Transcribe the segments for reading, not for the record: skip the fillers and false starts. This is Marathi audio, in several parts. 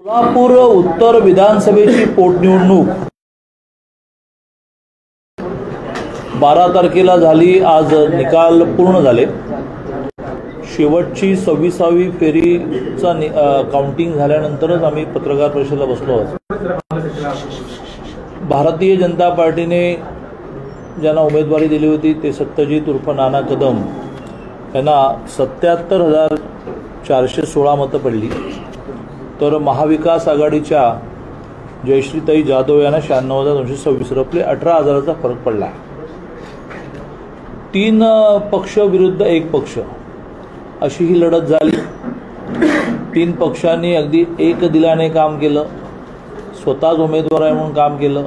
सोलापूर उत्तर विधानसभेची पोटनिवडणूक 12 तारखेला झाली। आज निकाल पूर्ण झाले। शेवटची 26वी फेरीचा काउंटिंग झाल्यानंतरच आम्ही पत्रकार परिषदेला बसलो आहोत। भारतीय जनता पार्टीने ज्यांना उमेदवारी दिली होती ते सत्यजित उर्फ नाना कदम यांना 77,416 मतं पडली, तर महाविकास आघाडीच्या जयश्रीताई जाधव यांना 96,226 रुपये 18,000चा फरक पडला। 3 पक्ष विरुद्ध 1 पक्ष अशी ही लढत झाली। 3 पक्षांनी अगदी एक दिलाने काम केलं, स्वतःच उमेदवार आहे म्हणून काम केलं,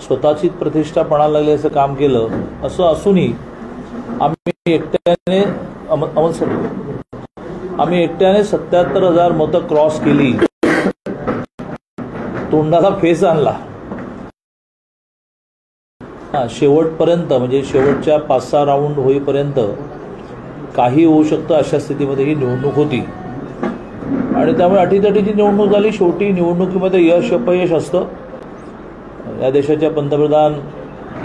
स्वतःची प्रतिष्ठा पणाला लागली असं काम केलं। असं असूनही आम्ही एकट्याने 77,000 मतं क्रॉस केली, तोंडाला फेस आणला। शेवटपर्यंत म्हणजे शेवटच्या 5-6 राऊंड होईपर्यंत काही होऊ शकतं अशा स्थितीमध्ये ही निवडणूक होती आणि त्यामुळे अटीतटीची निवडणूक झाली। शेवटी निवडणुकीमध्ये यश अपयश असतं। या देशाच्या पंतप्रधान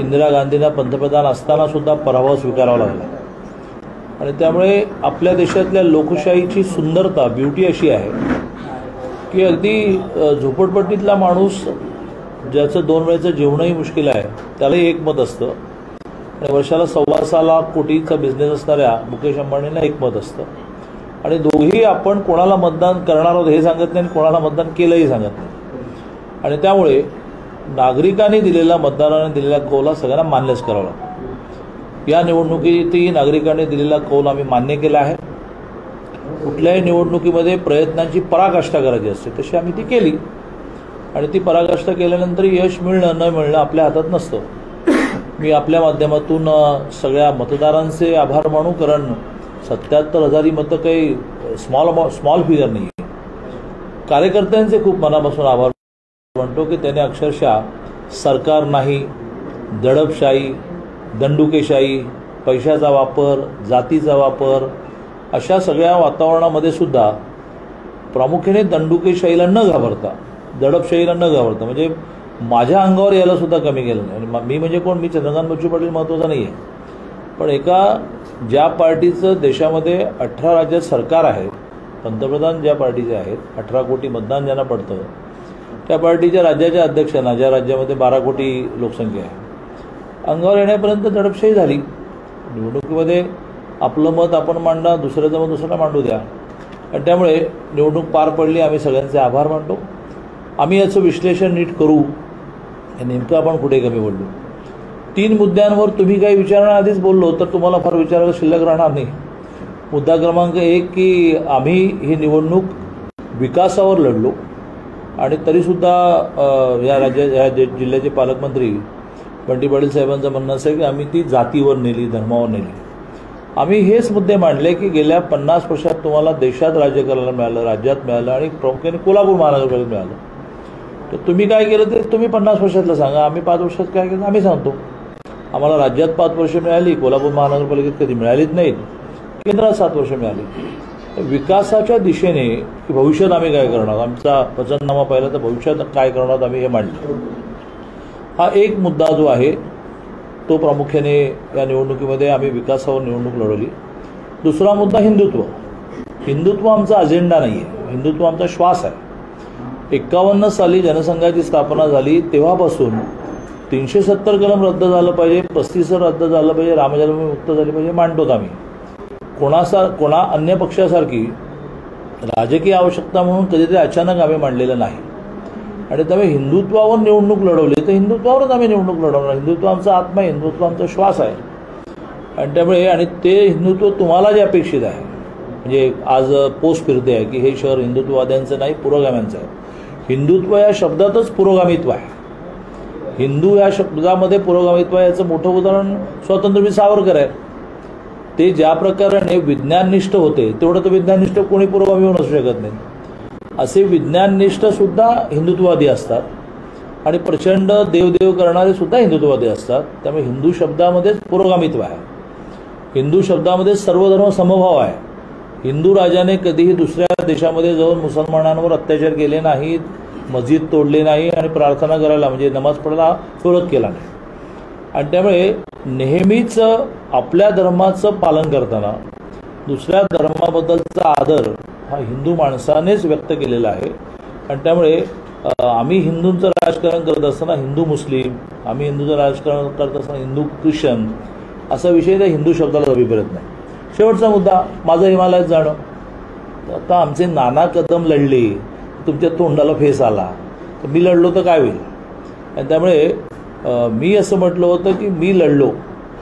इंदिरा गांधींना पंतप्रधान असताना सुद्धा पराभव स्वीकारावा लागला आणि त्यामुळे आपल्या देशातल्या लोकशाहीची सुंदरता ब्युटी अशी आहे की अगदी झोपडपट्टीतला माणूस ज्याचं 2 वेळेचं जेवणही मुश्किल आहे त्यालाही एक मत असतं आणि वर्षाला 1.25 लाख कोटीचा बिझनेस असणाऱ्या मुकेश अंबानींना 1 मत असतं आणि दोघेही आपण कोणाला मतदान करणार आहोत हे सांगत नाही आणि कोणाला मतदान केलंही सांगत नाही आणि त्यामुळे नागरिकांनी दिलेला मतदारांनी दिलेला कौल सगळ्यांना मान्यच करावा लागतो। या निवडणुकीतही नागरिकांनी दिलेला कौल आम्ही मान्य केला आहे। कुठल्याही निवडणुकीमध्ये प्रयत्नांची पराकाष्ठा करायची असते, तशी आम्ही ती केली आणि ती पराकाष्ठा केल्यानंतर यश मिळणं न मिळणं आपल्या हातात नसतं। मी आपल्या माध्यमातून सगळ्या मतदारांचे आभार मानू, कारण 77,000 ही मतं काही स्मॉल फिगर नाही आहे। कार्यकर्त्यांचे खूप मनापासून आभार म्हणतो की त्याने अक्षरशः सरकार नाही, दडपशाही, दंडुकेशाही, पैशाचा वापर, जातीचा वापर अशा सगळ्या वातावरणामध्ये सुद्धा प्रामुख्याने दंडुकेशाहीला न घाबरता, दडपशाहीला न घाबरता, म्हणजे माझ्या अंगावर यायला सुद्धा कमी केलं नाही। मी म्हणजे कोण, मी चंद्रकांत बच्चू पाटील महत्त्वाचा नाही आहे, पण एका ज्या पार्टीचं देशामध्ये 18 राज्यात सरकार आहे, पंतप्रधान ज्या पार्टीचे आहेत, 18 कोटी मतदान ज्यांना पडतं त्या पार्टीच्या राज्याच्या अध्यक्षांना, ज्या राज्यामध्ये 12 कोटी लोकसंख्या आहे, अंगावर येण्यापर्यंत दडपशाही झाली। निवडणुकीमध्ये आपलं मत आपण मांडा, दुसऱ्याचं मत दुसऱ्याला मांडू द्या आणि त्यामुळे निवडणूक पार पडली। आम्ही सगळ्यांचे आभार मानतो। आम्ही याचं विश्लेषण नीट करू, नेमकं आपण कुठे कमी पडलो। 3 मुद्द्यांवर तुम्ही काही विचारण्याआधीच बोललो तर तुम्हाला फार विचारायला शिल्लक राहणार नाही। मुद्दा क्रमांक 1 की आम्ही ही निवडणूक विकासावर लढलो आणि तरीसुद्धा या जिल्ह्याचे पालकमंत्री बंटी पाटील साहेबांचं म्हणणं असं आहे की आम्ही ती जातीवर नेली, धर्मावर नेली। आम्ही हेच मुद्दे मांडले की गेल्या 50 वर्षात तुम्हाला देशात राज्य करायला मिळालं, राज्यात मिळालं आणि प्रामुख्याने कोल्हापूर महानगरपालिकेत मिळालं, तर तुम्ही काय केलं ते तुम्ही 50 वर्षातलं सांगा। आम्ही 5 वर्षात काय केलं आम्ही सांगतो। आम्हाला राज्यात 5 वर्ष मिळाली, कोल्हापूर महानगरपालिकेत कधी मिळालीच नाहीत, केंद्रात 7 वर्ष मिळाली। विकासाच्या दिशेने भविष्यात आम्ही काय करणार, आमचा वचननामा पाहिला तर भविष्यात काय करणार आम्ही हे मांडले। हा एक मुद्दा जो आहे तो प्रामुख्याने या निवडणुकीमध्ये आम्ही विकासावर निवडणूक लढवली। दुसरा मुद्दा हिंदुत्व। हिंदुत्व आमचा अजेंडा नाही आहे, हिंदुत्व आमचा श्वास आहे। 51 साली जनसंघाची स्थापना झाली तेव्हापासून 370 कलम रद्द झालं पाहिजे, 35 रद्द झालं पाहिजे, रामजन्मभूमी मुक्त झाली पाहिजे मांडतो आम्ही। कोणा अन्य पक्षासारखी राजकीय आवश्यकता म्हणून कधीतरी अचानक आम्ही मांडलेलं नाही आणि त्यामुळे हिंदुत्वावर निवडणूक लढवली तर हिंदुत्वावरच आम्ही निवडणूक लढवणार। हिंदुत्व आमचा आत्मा आहे, हिंदुत्व आमचा श्वास आहे आणि त्यामुळे आणि ते हिंदुत्व तुम्हाला जे अपेक्षित आहे, म्हणजे आज पोस्ट फिरते आहे की हे शहर हिंदुत्ववाद्यांचं नाही पुरोगाम्यांचं आहे। हिंदुत्व या शब्दातच पुरोगामित्व आहे। हिंदू या शब्दामध्ये पुरोगामित्व आहे याचं मोठं उदाहरण स्वातंत्र्यवीर सावरकर आहे। ते ज्या प्रकारे विज्ञाननिष्ठ होते तेवढं तर विज्ञाननिष्ठ कोणी पुरोगामी होऊन असू शकत नाही। असे विज्ञाननिष्ठ सुद्धा हिंदुत्ववादी असतात आणि प्रचंड देवदेव करणारे सुद्धा हिंदुत्ववादी असतात। त्यामुळे हिंदू शब्दामध्येच पुरोगामित्व आहे, हिंदू शब्दामध्ये सर्वधर्म समभाव आहे हिंदू राजाने कधीही दुसऱ्या देशामध्ये जाऊन मुसलमानांवर अत्याचार केले नाहीत, मस्जिद तोडले नाही आणि प्रार्थना करायला म्हणजे नमाज पडायला विरोध केला नाही. आणि त्यामुळे नेहमीच आपल्या धर्माचं पालन करताना दुसऱ्या धर्माबद्दलचा आदर हा हिंदू माणसानेच व्यक्त केलेला आहे. आणि त्यामुळे आम्ही हिंदूंचं राजकारण करत असताना हिंदू मुस्लिम, आम्ही हिंदूचं राजकारण करत असताना हिंदू ख्रिश्चन असा विषय त्या हिंदू शब्दाला अभिप्रेत नाही. शेवटचा मुद्दा माझं हिमालयात जाणं. आता आमचे नाना कदम लढले, तुमच्या तोंडाला फेस आला, तर मी लढलो तर काय होईल. आणि त्यामुळे मी असं म्हटलं होतं की मी लढलो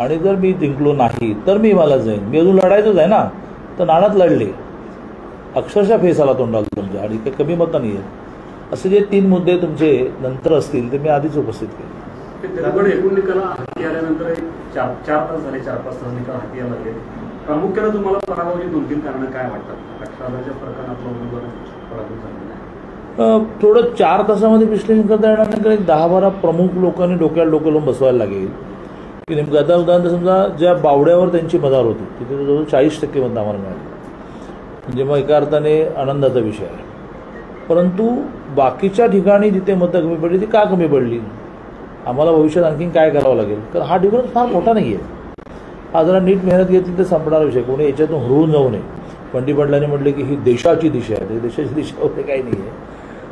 आणि जर मी जिंकलो नाही तर मी हिमालयात जाईन. मी अजून लढायचंच आहे ना. तर नानात लढले, अक्षरशः फेस आला तोंडाला तुमच्या आणि काही कमी मतं नाही आहे. असे जे 3 मुद्दे तुमचे नंतर असतील ते मी आधीच उपस्थित केले. एकूण निकाल हाती आल्यानंतर 4 तास झाले, 4-5 तास निकाल हाती आला लागले. प्रामुख्याने तुम्हाला पराभवाची 2-3 कारणं काय वाटतात? 18,000च्या फरकाने आपला उमेदवार पराभूत झालेला आहे. थोडं 4 तासामध्ये विश्लेषण करता येणार नाही, कारण 10-12 प्रमुख लोकांनी डोक्याला डोकं लावून बसवायला लागेल की नेमकं. आता उदाहरण समजा ज्या बावड्यावर त्यांची मदार होती तिथे जवळ 40% मतं आम्हाला मिळाली, म्हणजे मग एका अर्थाने आनंदाचा विषय आहे. परंतु बाकीच्या ठिकाणी जिथे मतं कमी पडली ती का कमी पडली, आम्हाला भविष्यात आणखीन काय करावं लागेल. कारण हा डिफरन्स फार मोठा नाही आहे. हा जरा नीट मेहनत घेतली तर संपणारा विषय, कोणी याच्यातून हुरळून जाऊ नये. पंडित पाटलांनी म्हटले की ही देशाची दिशा आहे, देशाची दिशा होते काही नाही आहे,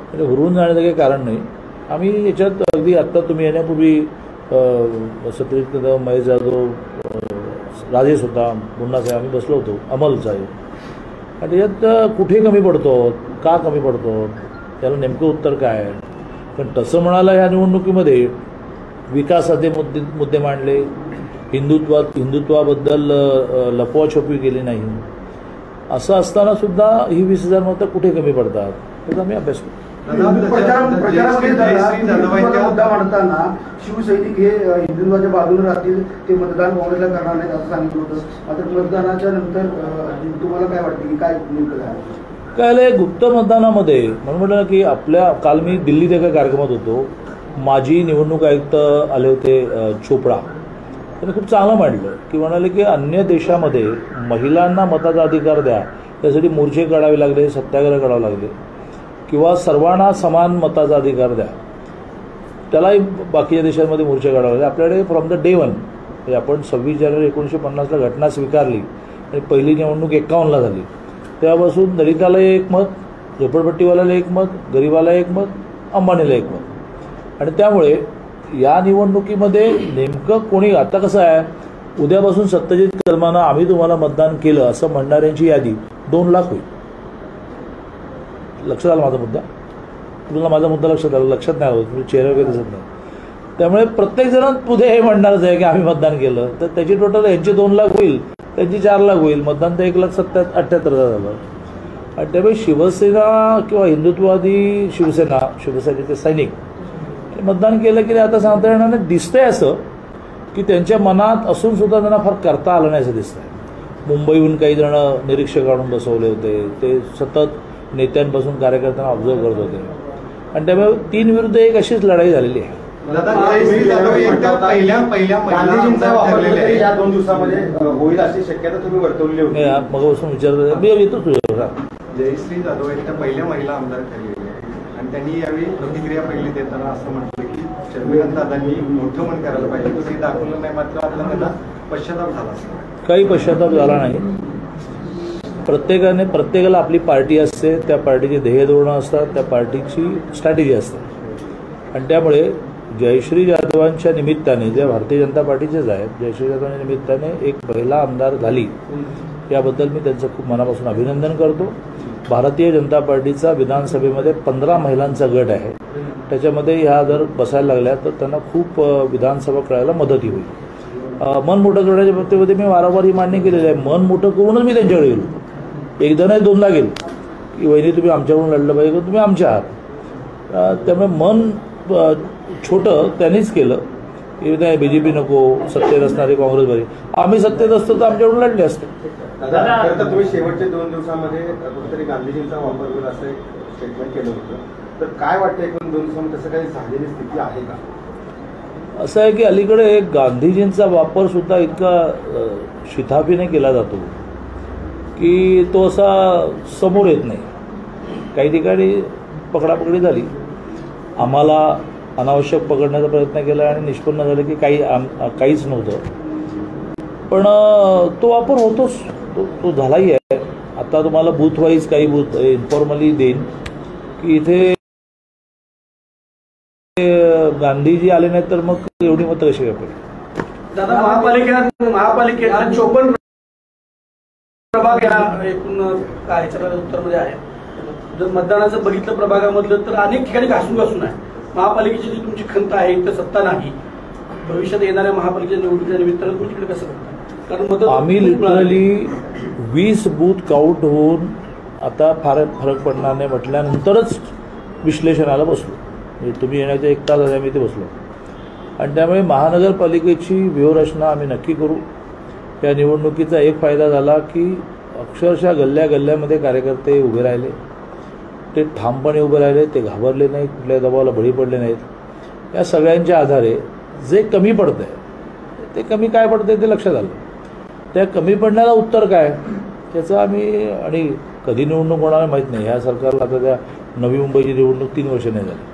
म्हणजे हुरळून जाण्याचं काही कारण नाही. आम्ही याच्यात अगदी आत्ता तुम्ही येण्यापूर्वी सत्रित महेश जाधव, राजेश होता, मुन्ना साहेब, आम्ही बसलो होतो, अमल साहेब, आणि त्याच्यात कुठे कमी पडतो, का कमी पडतो, त्याला नेमकं उत्तर काय आहे. पण तसं म्हणाला ह्या निवडणुकीमध्ये विकासाचे मुद्दे मांडले, हिंदुत्वाबद्दल लपवाछपवी केली नाही. असं असताना सुद्धा ही 20,000 मतं कुठे कमी पडतात त्याचा आम्ही अभ्यास करतो. मुद्दा मांडताना शिवसैनिक हे हिंदुत्वाच्या बाजूने राहतील, ते मतदान काँग्रेसला करणार नाहीत असं सांगितलं होतं. मात्र मतदानाच्या नंतर तुम्हाला काय वाटतं की काय नेमकं झालं? काय गुप्त मतदानामध्ये म्हणून म्हटलं की काल मी दिल्लीत एका कार्यक्रमात होतो, माजी निवडणूक आयुक्त आले होते चोपडा, त्यांनी खूप चांगलं मांडलं की म्हणाले की अन्य देशामध्ये महिलांना मताचा अधिकार द्या त्यासाठी मोर्चे काढावे लागले, सत्याग्रह काढावे लागले, किंवा सर्वांना समान मताचा अधिकार द्या त्यालाही बाकीच्या देशांमध्ये मोर्चे काढावे लागले. आपल्याकडे फ्रॉम द डे 1 म्हणजे आपण 26 जानेवारी 1950ला घटना स्वीकारली आणि पहिली निवडणूक 51ला झाली, तेव्हापासून दलिताला 1 मत, झोपडपट्टीवाल्याला 1 मत, गरीबाला 1 मत, अंबानीला 1 मत. आणि त्यामुळे या निवडणुकीमध्ये नेमकं कोणी, आता कसं आहे, उद्यापासून सत्यजित कदमांना आम्ही तुम्हाला मतदान केलं असं म्हणणाऱ्यांची यादी 2 लाख होईल. लक्षात आला माझा मुद्दा? तुम्हाला माझा मुद्दा लक्षात आला? लक्षात नाही आलं, तुम्ही चेहरा वगैरे दिसत नाही. त्यामुळे प्रत्येक जण पुढे हे म्हणणारच आहे की आम्ही मतदान केलं, तर त्याची टोटल यांची 2 लाख होईल, त्यांची 4 लाख होईल. मतदान तर 1,78,000 झालं. आणि त्यामुळे शिवसेना किंवा हिंदुत्ववादी शिवसेनेचे सैनिक मतदान केलं की आता सांगता येणार नाही. दिसतंय असं की त्यांच्या मनात असून सुद्धा त्यांना फार करता आलं नाही असं दिसतंय. मुंबईहून काही जण निरीक्षक आणून बसवले होते, ते सतत नेत्यांपासून कार्यकर्त्यांना ऑब्झर्व करत होते. आणि त्यामुळे 3 विरुद्ध 1 अशीच लढाई झालेली आहे. या 2 दिवसामध्ये होईल अशी शक्यता तुम्ही वर्तवली होती. मग बसून विचारतो मी येतो तुझ्या. जयश्री जाधव एकट्या पहिल्या महिला आमदार ठरलेल्या आहेत आणि त्यांनी यावेळी प्रतिक्रिया पहिली देताना असं म्हटलं की शर्मिलाताई दादांनी मोठं मन करायला पाहिजे, ते दाखवलं नाही, मात्र आता त्यांना पश्चाताप झाला. काही पश्चाताप झाला नाही. प्रत्येकाला आपली पार्टी असते, त्या पार्टीची ध्येय धोरणं असतात, त्या पार्टीची स्ट्रॅटेजी असते. आणि त्यामुळे जयश्री जाधवांच्या निमित्ताने, जे भारतीय जनता पार्टीचेच आहेत, जयश्री जाधवांच्या निमित्ताने एक महिला आमदार झाली, याबद्दल मी त्यांचं खूप मनापासून अभिनंदन करतो. भारतीय जनता पार्टीचा विधानसभेमध्ये 15 महिलांचा गट आहे, त्याच्यामध्ये ह्या जर बसायला लागल्या तर त्यांना खूप विधानसभा करायला मदती होईल. मन मोठं करण्याच्या बाबतीमध्ये मी वारंवार ही मान्य केलेलं आहे. मन मोठं करूनच मी त्यांच्याकडे गेलो, एकदा नाही 2दा गेलो की वहिनी तुम्ही आमच्याकडून लढलं पाहिजे, तुम्ही आमच्या आहात. त्यामुळे मन छोटं त्यांनीच केलं की नाही BJP नको, सत्तेत असणारे काँग्रेस बरी, आम्ही सत्तेत असतो तर आमच्याकडून लढले असते. तुम्ही शेवटच्या 2 दिवसामध्ये कुठेतरी गांधीजींचा वापर होईल असं एक स्टेटमेंट केलं होतं, तर काय वाटतं एकूण 2 दिवसामध्ये तसं काही झालेली स्थिती आहे का? असं आहे की अलीकडे गांधीजींचा वापर सुद्धा इतका शिथाफीने केला जातो की तो असा समोर येत नाही. काही ठिकाणी पकडापकडी झाली, आम्हाला अनावश्यक पकडण्याचा प्रयत्न केला आणि निष्पन्न झालं की काहीच नव्हतं. पण तो वापर होतोच, तो झालाही आहे. आता तुम्हाला बूथ वाईज काही बूथ इन्फॉर्मली देईन की इथे गांधीजी आले नाही तर मग एवढी मतं कशी काय पडली. दादा, महापालिकेत 54 प्रभाग या एकूण ह्याच्या उत्तरमध्ये आहे. जर मतदानाचं बघितलं प्रभागामधलं तर अनेक ठिकाणी घासून आहे. महापालिकेची जी तुमची खंत आहे, इथं सत्ता नाही, भविष्यात येणाऱ्या महापालिकेच्या निवडणुकीच्या निमित्तानं तुम्ही तिकडे कसं करता? कारण आम्ही लिटरली 20 बूथ काउंट होऊन आता फार फरक पडणार नाही म्हटल्यानंतरच विश्लेषणाला बसलो. म्हणजे तुम्ही येण्याच्या 1 तास आधी आम्ही इथे बसलो. आणि त्यामुळे महानगरपालिकेची व्यूहरचना आम्ही नक्की करू. या निवडणुकीचा एक फायदा झाला की अक्षरशः गल्ल्यामध्ये कार्यकर्ते उभे राहिले, ते ठामपणे उभे राहिले, ते घाबरले नाहीत, कुठल्या दबावाला बळी पडले नाहीत. या सगळ्यांच्या आधारे जे कमी पडतंय ते कमी काय पडतंय ते लक्षात आलं. त्या कमी पडण्याला उत्तर काय त्याचं आम्ही, आणि कधी निवडणूक होणार माहीत नाही. ह्या सरकारला आता त्या नवी मुंबईची निवडणूक 3 वर्ष नाही झाली.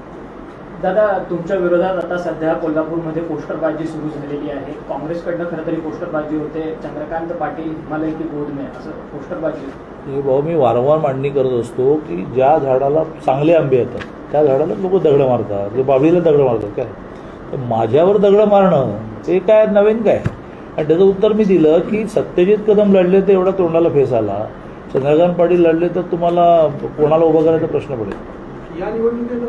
दादा, तुमच्या विरोधात आता सध्या कोल्हापूरमध्ये पोस्टरबाजी सुरू झालेली आहे. काँग्रेसकडनं खरं तरी पोस्टरबाजी होते. चंद्रकांत पाटील हिमालय की गोद में असं पोस्टरबाजी. हे भाऊ, मी वारंवार मांडणी करत असतो की ज्या झाडाला चांगले आंबे येतात त्या झाडाला लोक दगडं मारतात, जे बाबळीला दगडं मारतात. काय तर माझ्यावर दगडं मारणं ते काय नवीन काय? आणि त्याचं उत्तर मी दिलं की सत्यजित कदम लढले तर एवढा तोंडाला फेस आला, चंद्रकांत पाटील लढले तर तुम्हाला कोणाला उभं करायचा प्रश्न पडेल. या निवडणुकीत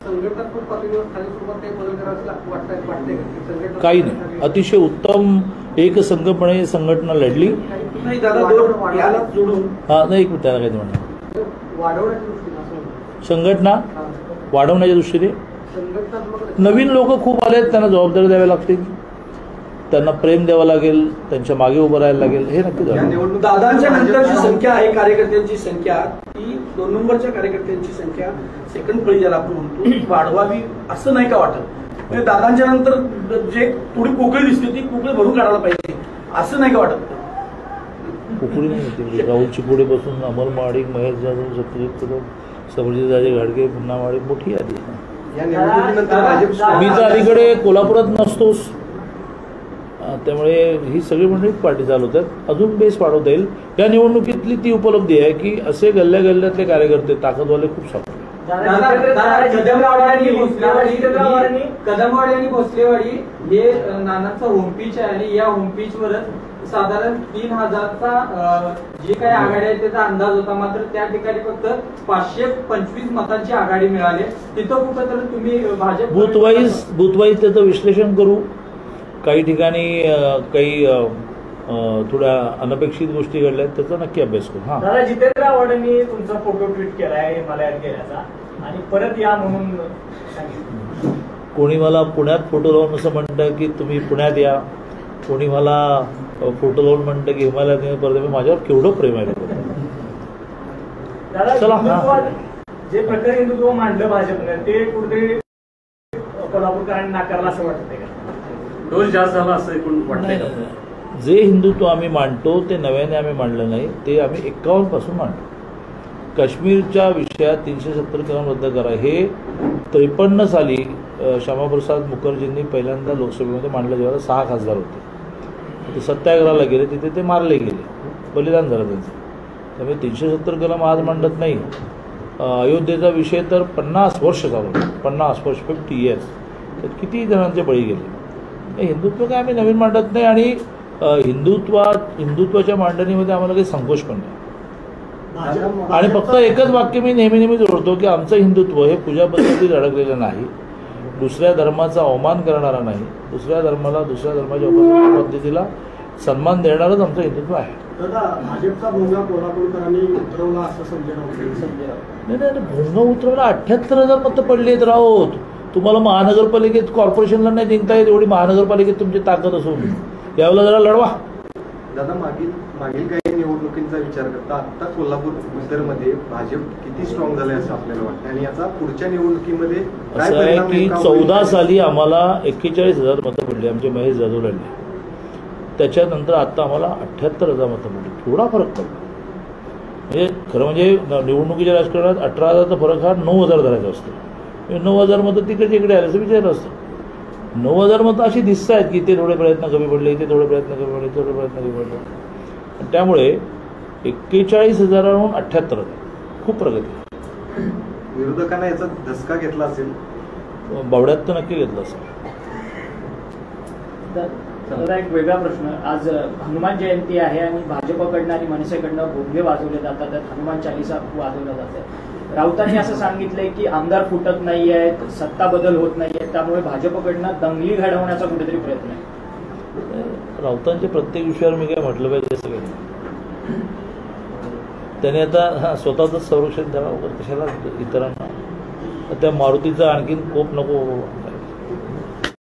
संघटनात्मक पातळीवर काही स्वरूपात काही बदल करायचं वाटतंय? काही नाही, अतिशय उत्तम एक संघपणे संघटना लढली. नाही दादा, याला जोडून नाही, एक मिनिट, त्याला काही म्हणणं. वाढवण्याच्या दृष्टीने संघटना वाढवण्याच्या दृष्टीने नवीन लोक खूप आलेत, त्यांना जबाबदारी द्यावी लागतील, त्यांना प्रेम द्यावं लागेल, त्यांच्या मागे उभं राहायला लागेल. हे नक्की झालं. दादांच्या नंतरची संख्या आहे कार्यकर्त्यांची संख्या, ती 2 नंबरच्या कार्यकर्त्यांची संख्या सेकंड फळी ज्याला आपण म्हणतो वाढवावी असं नाही का वाटत? म्हणजे दादांच्या नंतर जे थोडी पोकळी दिसते ती पोकळी भरून काढायला पाहिजे असं नाही का वाटत? पोकळी नाही होती. राहुल चिकोडेपासून अमर महाडिक, महेश जाधव, सत्यजित कदम, समरजितराजे घाडगे, पुन्हा महाडिक, मोठी यादी. मी तर अलीकडे कोल्हापुरात नसतोच, त्यामुळे ही सगळी मंडळी पार्टी चालवतात. अजून बेस वाढवता येईल. या निवडणुकीतली ती उपलब्धी आहे की असे गल्ल्यातले कार्यकर्ते ताकदवाले खूप सापडले. कदमवाडी आणि भोसलेवाडी हे नानांचा होमपीच आहे आणि या होमपीचवरच साधारण 3000चा जे काही आघाडी आहे त्याचा अंदाज होता. मात्र त्या ठिकाणी फक्त 525 मतांची आघाडी मिळाली. तिथं कुठं तर तुम्ही भाजप बूथ वाईज त्याचं विश्लेषण करू. काही ठिकाणी काही थोड्या अनपेक्षित गोष्टी घडल्या, त्याचा नक्की अभ्यास करू. हां दादा, जितेंद्र आव्हाडांनी तुमचा फोटो ट्विट केलाय हिमालयात गेल्याचा आणि परत या म्हणून सांगितलं. कोणी मला पुण्यात फोटो लावून असं म्हणतं की तुम्ही पुण्यात या, कोणी मला फोटो लावून म्हणतं की हिमालयात येऊन परत. माझ्यावर केवढं प्रेम आहे. दादा, जे प्रकारे हिंदुत्व मांडलं भाजपने ते कुठेतरी कोल्हापूरकरांनी नाकारलं असं वाटतंय का? डोस जास्त झाला असं एकूण वाटतंय का? जे हिंदुत्व आम्ही मांडतो ते नव्याने आम्ही मांडलं नाही, ते आम्ही 51 पासून मांडतो. काश्मीरच्या विषयात 370 कलम रद्द करा हे 53 साली श्यामाप्रसाद मुखर्जींनी पहिल्यांदा लोकसभेमध्ये मांडलं, जेव्हा 6 खासदार होते. ते सत्याग्रहाला गेले, तिथे ते मारले गेले, बलिदान झालं त्यांचं. त्यामुळे 370 कलम आज मांडत नाही. अयोध्येचा विषय तर 50 वर्ष चालू, 50 इयर्स, तर किती जणांचे बळी गेले. हिंदुत्व काय आम्ही नवीन मांडत नाही आणि हिंदुत्वाच्या मांडणीमध्ये आम्हाला काही संकोच पण नाही. आणि फक्त एकच वाक्य मी नेहमी जोडतो की आमचं हिंदुत्व हे पूजा पद्धतीत अडकलेलं नाही, दुसऱ्या धर्माचा अवमान करणारा नाही, दुसऱ्या धर्माच्या पद्धतीला सन्मान देणारच आमचं हिंदुत्व आहे. भाजपचा भोंगा कोल्हापूरकरांनी उतरवला असं संजय नाही, भोंगा उतरवला. 78,000 मतं पडली आहेत राहोत. तुम्हाला महानगरपालिकेत कॉर्पोरेशनला नाही जिंकता येत, एवढी महानगरपालिकेत तुमची ताकद असून यावेळेला जरा लढवा. दादा, मागील काही निवडणुकींचा विचार करता आता कोल्हापूर उत्तरमध्ये भाजप किती स्ट्रॉंग झाले असं आपल्याला वाटतं आणि याचा पुढच्या निवडणुकीमध्ये असं आहे की 14 साली आम्हाला 41,000 मतं पडली, आमचे महेश जाधव लढले. त्याच्यानंतर आता आम्हाला 78,000 मतं पडली. थोडा फरक पडला. म्हणजे खरं म्हणजे निवडणुकीच्या राजकारणात 18,000चा फरक हा 9,000 धरायचा असतो. 9,000 मतं तिकडे इकडे आले असं विचारलं असतं. 9,000 मतं अशी दिसत आहेत की ते थोडे प्रयत्न कमी पडले, इथे थोडे प्रयत्न कमी पडले, थोडे प्रयत्न कमी पडले. आणि त्यामुळे 41,000वरून 78 खूप प्रगती. विरोधकांना याचा धसका घेतला असेल, बावड्यात तर नक्की घेतलं असं. दादा एक वेगळा प्रश्न. आज हनुमान जयंती आहे आणि भाजपकडनं आणि मनसेकडनं भोंगे वाजवले जातात, त्यात हनुमान चालिसा वाजवला जात आहे. राऊतांनी असं सांगितलंय की आमदार फुटत नाही आहेत, सत्ता बदल होत नाही आहेत, त्यामुळे भाजपकडनं दंगली घडवण्याचा कुठेतरी प्रयत्न आहे. राऊतांच्या प्रत्येक विषयावर मी काय म्हटलं पाहिजे असं काही नाही. त्याने आता स्वतःच संरक्षण द्यावं वगैरे, कशाला इतरांना. त्या मारुतीचा आणखीन कोप नको.